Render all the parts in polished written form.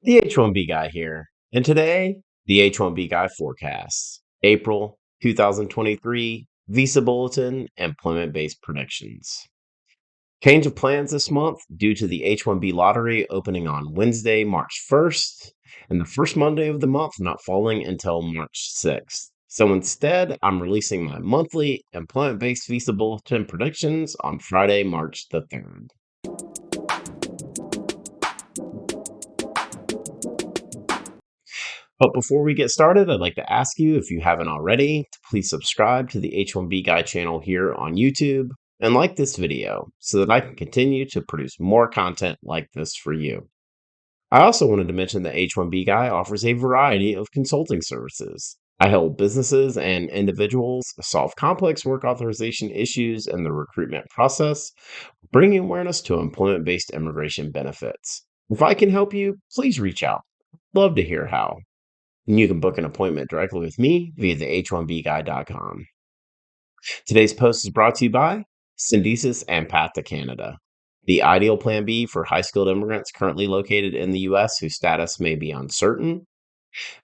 The H1B Guy here. And today, the H1B Guy forecasts April 2023 Visa Bulletin employment based predictions. Change of plans this month due to the H1B lottery opening on Wednesday, March 1st, and the first Monday of the month not falling until March 6th. So instead, I'm releasing my monthly employment based Visa Bulletin predictions on Friday, March the 3rd. But before we get started, I'd like to ask you, if you haven't already, to please subscribe to the H1B Guy channel here on YouTube and like this video so that I can continue to produce more content like this for you. I also wanted to mention that H1B Guy offers a variety of consulting services. I help businesses and individuals solve complex work authorization issues in the recruitment process, bringing awareness to employment based immigration benefits. If I can help you, please reach out. Love to hear how. And you can book an appointment directly with me via the h1bguy.com. Today's post is brought to you by Syndesis and Path to Canada, the ideal plan B for high skilled immigrants currently located in the U.S. whose status may be uncertain,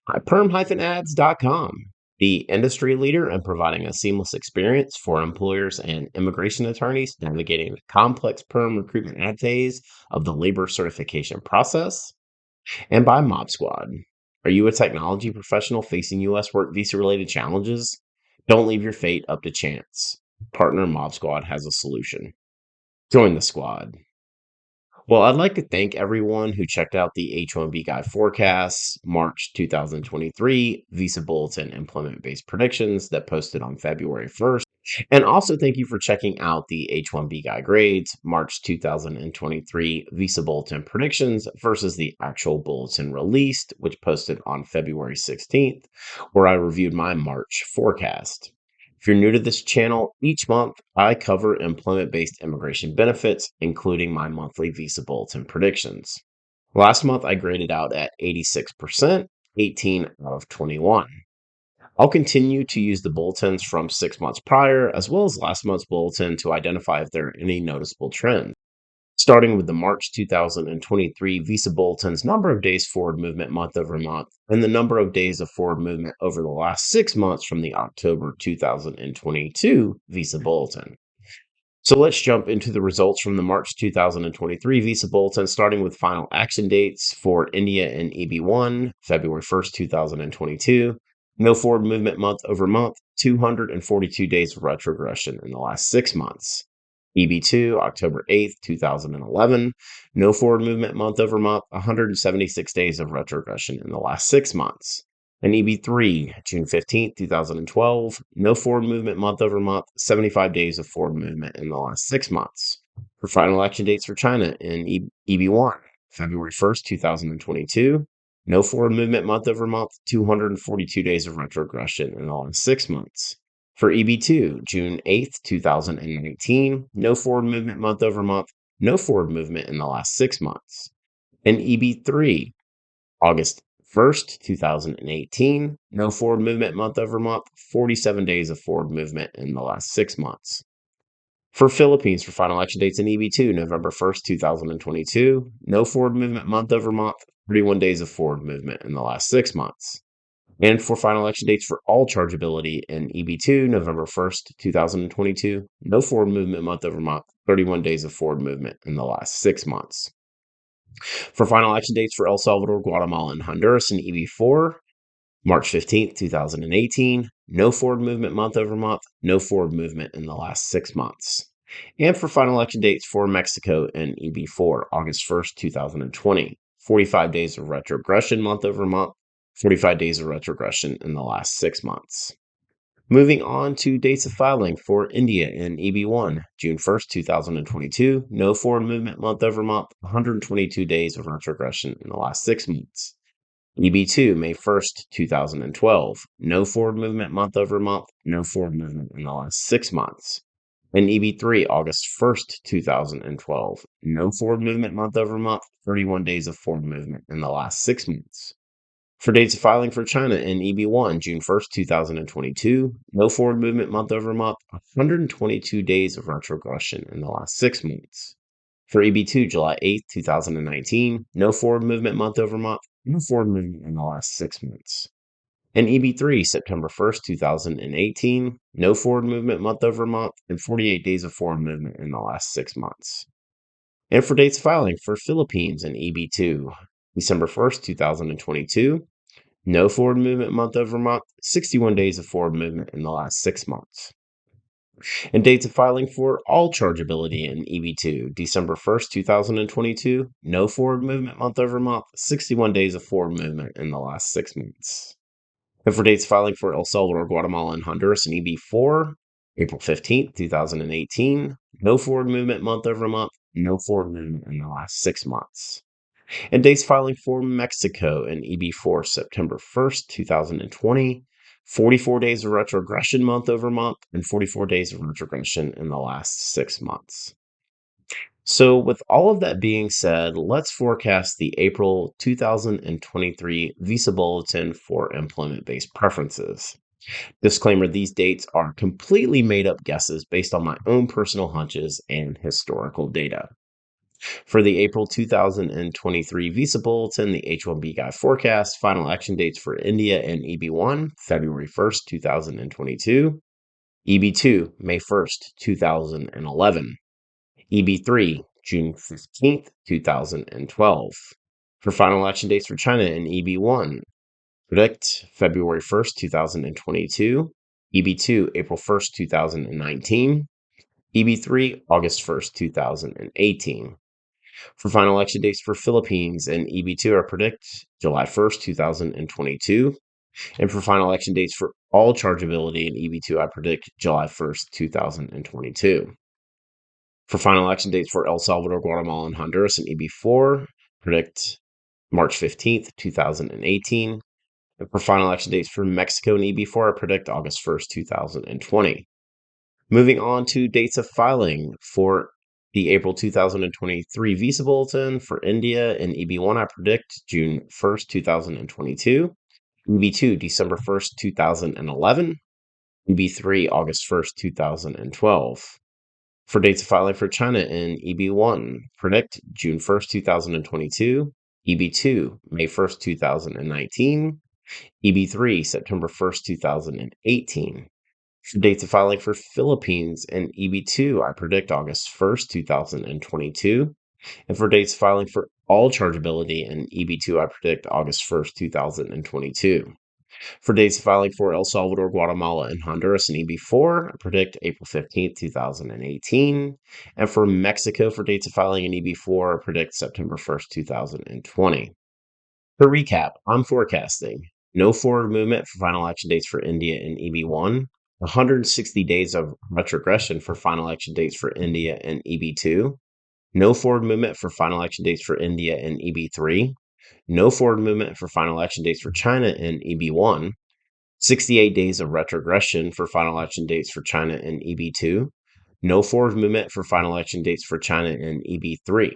by PERM-ads.com, the industry leader in providing a seamless experience for employers and immigration attorneys navigating the complex PERM recruitment ad phase of the labor certification process, and by Mob Squad. Are you a technology professional facing U.S. work visa related challenges? Don't leave your fate up to chance. Partner Mob Squad has a solution. Join the squad. Well, I'd like to thank everyone who checked out the H1B Guy forecasts, March 2023 Visa Bulletin employment based predictions that posted on February 1st. And also thank you for checking out the H1B Guy grades, March 2023 Visa Bulletin predictions versus the actual bulletin released, which posted on February 16th, where I reviewed my March forecast. If you're new to this channel, each month I cover employment-based immigration benefits, including my monthly Visa Bulletin predictions. Last month I graded out at 86%, 18 out of 21. I'll continue to use the bulletins from 6 months prior, as well as last month's bulletin, to identify if there are any noticeable trends. Starting with the March 2023 Visa Bulletin's number of days forward movement month over month, and the number of days of forward movement over the last 6 months from the October 2022 Visa Bulletin. So let's jump into the results from the March 2023 Visa Bulletin, starting with final action dates for India and EB1, February 1st, 2022. No forward movement month over month, 242 days of retrogression in the last 6 months. EB2, October 8th, 2011. No forward movement month over month, 176 days of retrogression in the last 6 months. And EB3, June 15th, 2012. No forward movement month over month, 75 days of forward movement in the last 6 months. For final action dates for China in EB1, February 1st, 2022. No forward movement month over month, 242 days of retrogression in the last 6 months. For EB2, June 8th, 2019, no forward movement month over month, no forward movement in the last 6 months. And EB3, August 1st, 2018, no forward movement month over month, 47 days of forward movement in the last 6 months. For Philippines, for final action dates in EB2, November 1st, 2022, no forward movement month over month, 31 days of forward movement in the last 6 months. And for final action dates for all chargeability in EB2, November 1st, 2022, no forward movement month over month, 31 days of forward movement in the last 6 months. For final action dates for El Salvador, Guatemala, and Honduras in EB4, March 15th, 2018, no forward movement month over month, no forward movement in the last 6 months. And for final election dates for Mexico in EB4, August 1st, 2020, 45 days of retrogression month over month, 45 days of retrogression in the last 6 months. Moving on to dates of filing for India in EB1, June 1st, 2022, no forward movement month over month, 122 days of retrogression in the last 6 months. EB2, May 1st, 2012, no forward movement month over month, no forward movement in the last 6 months. And EB3, August 1st, 2012, no forward movement month over month, 31 days of forward movement in the last 6 months. For dates of filing for China in EB1, June 1st, 2022, no forward movement month over month, 122 days of retrogression in the last 6 months. For EB2, July 8th, 2019, no forward movement month over month, no forward movement in the last 6 months. And EB3, September 1st, 2018, no forward movement month over month, and 48 days of forward movement in the last 6 months. And for dates filing for Philippines and EB2, December 1st, 2022, no forward movement month over month, 61 days of forward movement in the last 6 months. And dates of filing for all chargeability in EB2, December 1st, 2022, no forward movement month over month, 61 days of forward movement in the last 6 months. And for dates filing for El Salvador, Guatemala, and Honduras in EB4, April 15th, 2018, no forward movement month over month, no forward movement in the last 6 months. And dates filing for Mexico in EB4, September 1st, 2020, 44 days of retrogression month over month, and 44 days of retrogression in the last 6 months. So, with all of that being said, let's forecast the April 2023 Visa Bulletin for employment-based preferences. Disclaimer, these dates are completely made up guesses based on my own personal hunches and historical data. For the April 2023 Visa Bulletin, the H1B Guy forecast, final action dates for India and EB1, February 1st, 2022, EB2, May 1st, 2011, EB3, June 15th, 2012. For final action dates for China and EB1, predict February 1st, 2022, EB2, April 1st, 2019, EB3, August 1st, 2018. For final election dates for Philippines and EB2, I predict July 1st, 2022. And for final election dates for all chargeability in EB2, I predict July 1st, 2022. For final election dates for El Salvador, Guatemala, and Honduras in EB4, predict March 15th, 2018. And for final election dates for Mexico and EB4, I predict August 1st, 2020. Moving on to dates of filing for the April 2023 Visa Bulletin for India and EB1, I predict June 1st, 2022. EB2, December 1st, 2011. EB3, August 1st, 2012. For dates of filing for China and EB1, predict June 1st, 2022. EB2, May 1st, 2019. EB3, September 1st, 2018. For dates of filing for Philippines and EB2, I predict August 1st, 2022. And for dates of filing for all chargeability in EB2, I predict August 1st, 2022. For dates of filing for El Salvador, Guatemala, and Honduras in EB4, I predict April 15th, 2018. And for Mexico, for dates of filing in EB4, I predict September 1st, 2020. For recap, I'm forecasting no forward movement for final action dates for India and EB1, 160 days of retrogression for final action dates for India and EB2, no forward movement for final action dates for India and EB3, no forward movement for final action dates for China and EB1, 68 days of retrogression for final action dates for China and EB2, no forward movement for final action dates for China and EB3,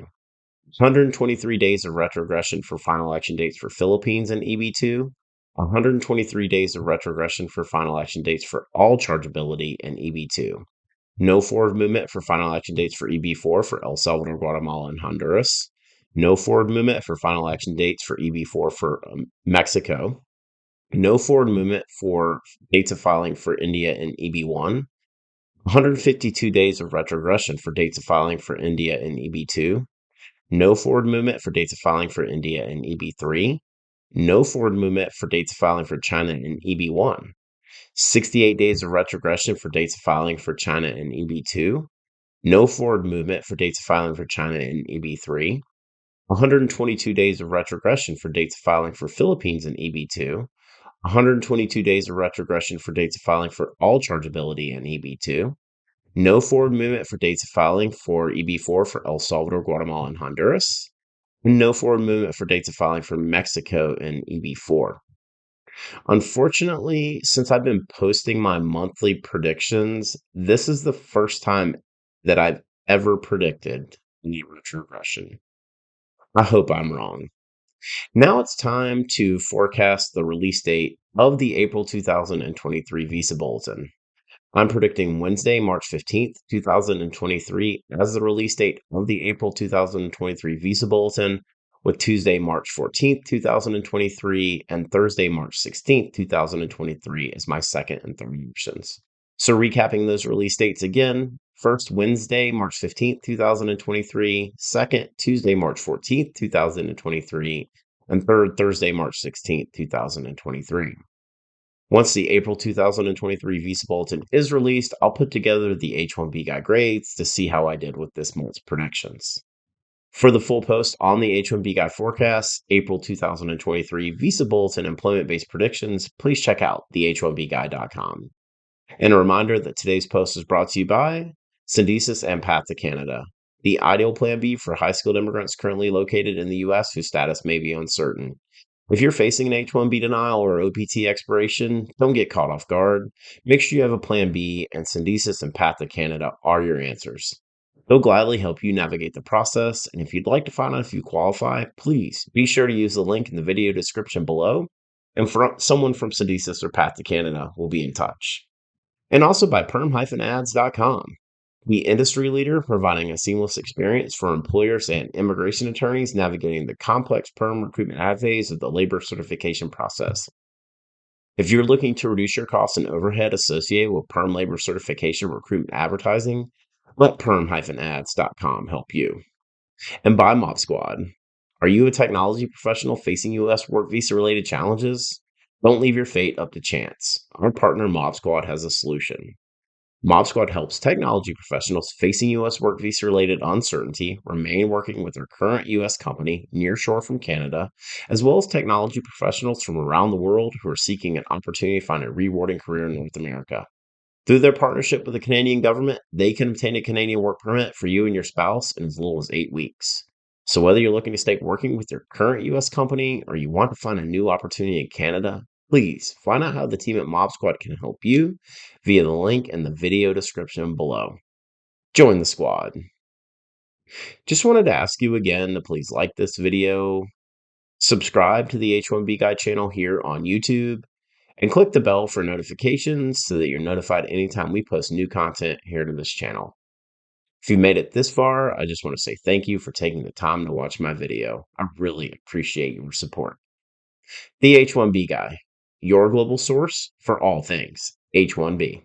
123 days of retrogression for final action dates for Philippines and EB2, 123 days of retrogression for final action dates for all chargeability and EB2. No forward movement for final action dates for EB4 for El Salvador, Guatemala, and Honduras. No forward movement for final action dates for EB4 for Mexico. No forward movement for dates of filing for India and EB1. 152 days of retrogression for dates of filing for India and EB2. No forward movement for dates of filing for India and EB3. No forward movement for dates of filing for China and EB1. 68 days of retrogression for dates of filing for China and EB2. No forward movement for dates of filing for China and EB3. 122 days of retrogression for dates of filing for Philippines and EB2. 122 days of retrogression for dates of filing for all chargeability and EB2. No forward movement for dates of filing for EB4 for El Salvador, Guatemala, and Honduras. No forward movement for dates of filing for Mexico and EB4. Unfortunately, since I've been posting my monthly predictions, this is the first time that I've ever predicted any retrogression. I hope I'm wrong. Now it's time to forecast the release date of the April 2023 Visa Bulletin. I'm predicting Wednesday, March 15th, 2023 as the release date of the April 2023 Visa Bulletin, with Tuesday, March 14th, 2023 and Thursday, March 16th, 2023 as my second and third options. So recapping those release dates again, first Wednesday, March 15th, 2023, second Tuesday, March 14th, 2023, and third Thursday, March 16th, 2023. Once the April 2023 Visa Bulletin is released, I'll put together the H1B Guy grades to see how I did with this month's predictions. For the full post on the H1B Guy forecast, April 2023 Visa Bulletin employment-based predictions, please check out the h1bguy.com. And a reminder that today's post is brought to you by Syndesus and Path to Canada, the ideal plan B for high-skilled immigrants currently located in the U.S. whose status may be uncertain. If you're facing an H-1B denial or OPT expiration, don't get caught off guard. Make sure you have a plan B, and Syndesus and Path to Canada are your answers. They'll gladly help you navigate the process, and if you'd like to find out if you qualify, please be sure to use the link in the video description below, and someone from Syndesus or Path to Canada will be in touch. And also by PERM-Ads.com, the industry leader providing a seamless experience for employers and immigration attorneys navigating the complex PERM recruitment ad phase of the labor certification process. If you're looking to reduce your costs and overhead associated with PERM labor certification recruitment advertising, let PERM-Ads.com help you. And by Mob Squad, are you a technology professional facing U.S. work visa related challenges? Don't leave your fate up to chance. Our partner Mob Squad has a solution. Mob Squad helps technology professionals facing U.S. work visa related uncertainty remain working with their current U.S. company nearshore from Canada, as well as technology professionals from around the world who are seeking an opportunity to find a rewarding career in North America. Through their partnership with the Canadian government, they can obtain a Canadian work permit for you and your spouse in as little as 8 weeks. So whether you're looking to stay working with your current U.S. company or you want to find a new opportunity in Canada, please find out how the team at Mob Squad can help you via the link in the video description below. Join the squad. Just wanted to ask you again to please like this video, subscribe to the H1B Guy channel here on YouTube, and click the bell for notifications so that you're notified anytime we post new content here to this channel. If you made it this far, I just want to say thank you for taking the time to watch my video. I really appreciate your support. The H1B Guy, your global source for all things H1B.